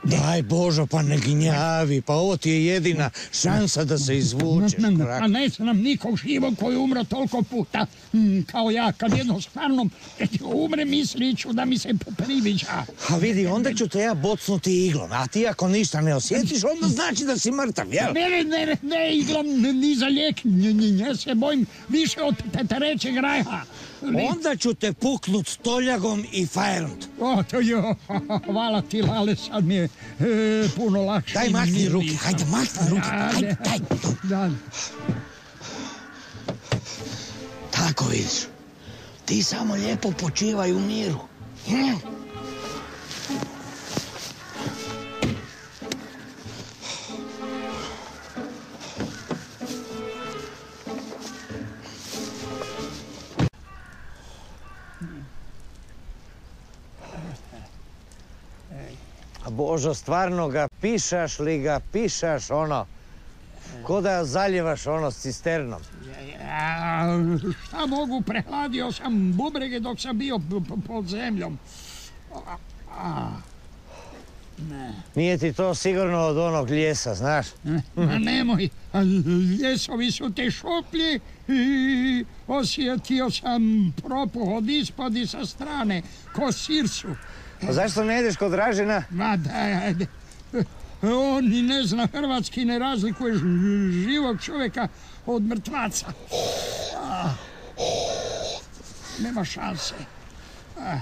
Daj Božo, pa ne gnjavi, pa ovo ti je jedina šansa da se izvučeš. A ne znam nikog živog koji je umro toliko puta kao ja, kad jednostavno umre misliću da mi se priviđa. A vidi, onda ću te ja bocnuti iglom, a ti ako ništa ne osjetiš, onda znači da si mrtav, jel? Ne iglom, ni za lijek, ne se bojim više od trećeg rajha. Onda ću te puknut stoljagom i fajernt. O, to jo, hvala ti, Lale, sad mi je puno lakše. Daj, makni ruke, hajde, makni ruke, hajde, daj. Da. Tako vidiš, ti samo lijepo počivaj u miru. Božo, stvarno ga pišaš li ga pišaš, ono, ko da zaljevaš ono s cisternom. Šta mogu, prehladio sam bubrege dok sam bio pod zemljom. Ne. Nije ti to sigurno od onog ljesa, znaš? Nemoj, ljesovi su te šuplji i osjetio sam propuh ispod i sa strane, ko sirsu. A zašto ne ideš kod Dražina? Ma daj, on ni ne zna hrvatski, ne razlikuje živog čovjeka od mrtvaca. Nema šanse.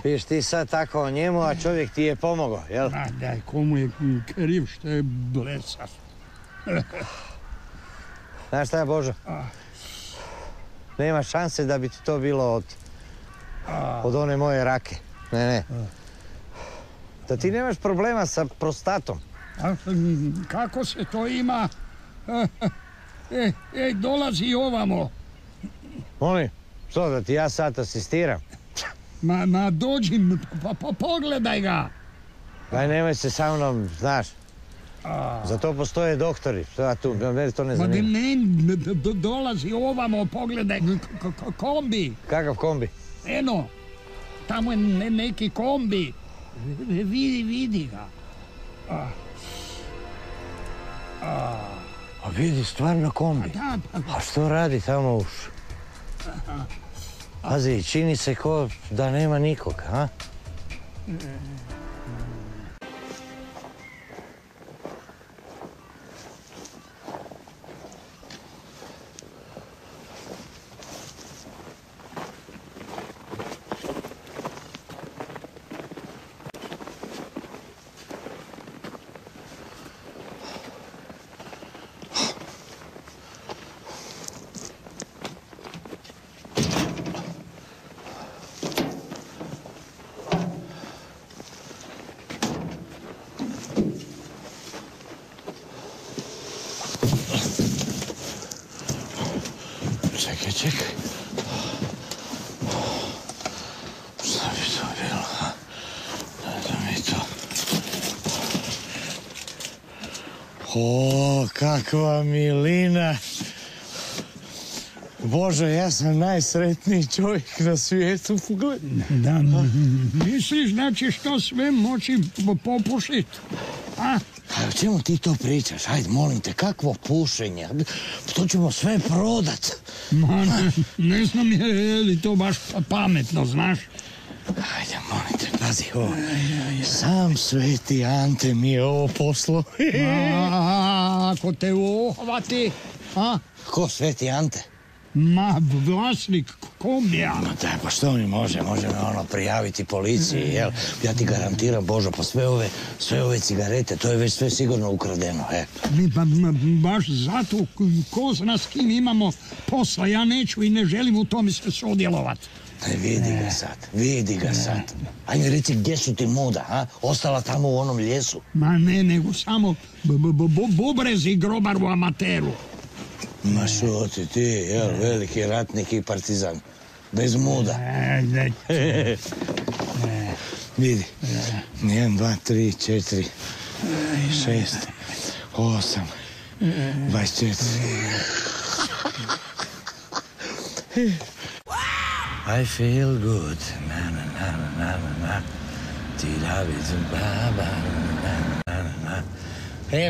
Viš ti sad tako o njemu, a čovjek ti je pomogao, jel? Ma daj, komu je kriv što je blesav. Znaš šta je, Božo? Nema šanse da bi ti to bilo od one moje rake. Ne. Da ti nemaš problema sa prostatom. Kako se to ima? Dolazi ovamo. Molim, što da ti ja sad asistiram? Ma dođi, pa pogledaj ga. Daj, nemoj se sa mnom, znaš. Za to postoje doktori. Što ja tu, mene to ne zanima. Ne, dolazi ovamo, pogledaj, kombi. Kakav kombi? Eno, tamo je neki kombi. Vidi ga. A vidi, stvarno kombi. A što radi tamo už? Pazi, čini se ko da nema nikoga, a? Čekaj. Šta bi to bilo? Daj da mi to... O, kakva milina! Bože, ja sam najsretniji čovjek na svijetu. Da, misliš da ćeš to sve moći popušiti? A o čemu ti to pričaš? Hajde, molim te, kakvo pušenje? To ćemo sve prodat. Ma, ne znam je li to baš pametno, znaš? Hajde, molim te, pazi ovo. Sam Sveti Ante mi je ovo poslo. Ako te uhvati, a? Ko Sveti Ante? Ma, vlasnik kombija. Ma daj, pa što mi može me ono prijaviti policiji, jel? Ja ti garantiram, Božo, pa sve ove cigarete, to je već sve sigurno ukradeno, Baš zato, ko zna s kim imamo posla, ja neću i ne želim u tome se sudjelovati. Vidi ga sad. Ajde, reci, gdje su ti muda, a? Ostala tamo u onom ljesu. Ma ne, nego samo bubrezi grobar u amateru. Ma što ti, jel, veliki ratnik i partizan. Bez muda. Vidi. 1, 2, 3, 4, 6, 8, 24. I feel good. Ti da vidim,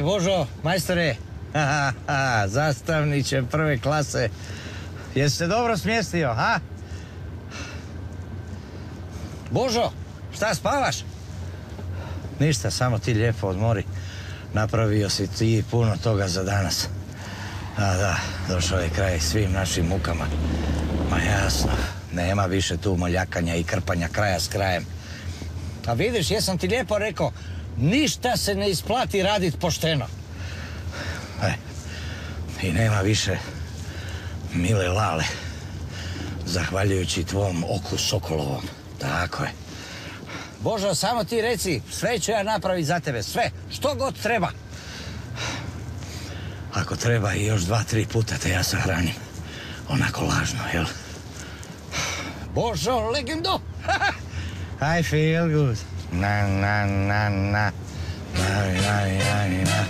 Božo, majstore, zastavniče prve klase, jesi se dobro smjestio, ha? Božo, šta spavaš? Ništa, samo ti lijepo odmori. Napravio si ti puno toga za danas. Da, došao je kraj svim našim mukama. Ma jasno, nema više tu moljakanja i krpanja kraja s krajem. A vidiš, jesam ti lijepo rekao, ništa se ne isplati radit pošteno. I nema više mile Lale, zahvaljujući tvom oku sokolovom. Tako je. Božo, samo ti reci, sve ću ja napraviti za tebe, sve, što god treba. Ako treba i još 2-3 puta te ja sahranim. Onako lažno, jel? Božo, legendo! I feel good. Na, na, na, na. Na, na, na, na.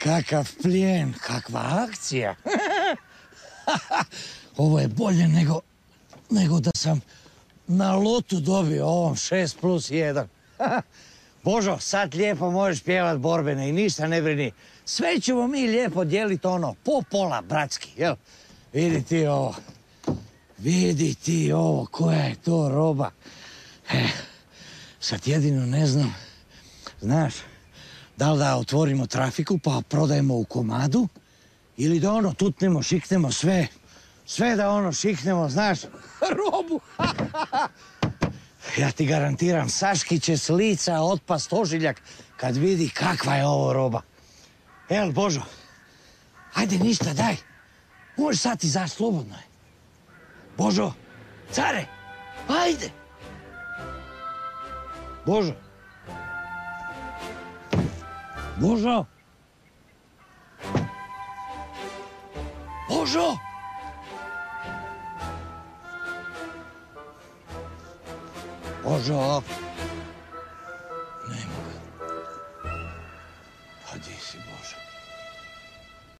Kakav plijen, kakva akcija. Ovo je bolje nego da sam na lotu dobio ovom 6+1. Božo, sad lijepo možeš pjevat borbene i ništa ne brini. Sve ćemo mi lijepo dijelit po pola, bratski, jel? Vidi ti ovo, koja je to roba. Sad jedino ne znam, znaš, da li da otvorimo trafiku pa prodajemo u komadu ili da tutnemo, šiknemo sve da šiknemo, znaš, robu. Ja ti garantiram, Saški će s lica otpast ožiljak kad vidi kakva je ovo roba. Jel, Božo, ajde ništa, daj. Možeš sad izaći, slobodno je. Božo, care, ajde. Božo. Božo. Božo. Božo. Nema ga. Pa di si, Božo?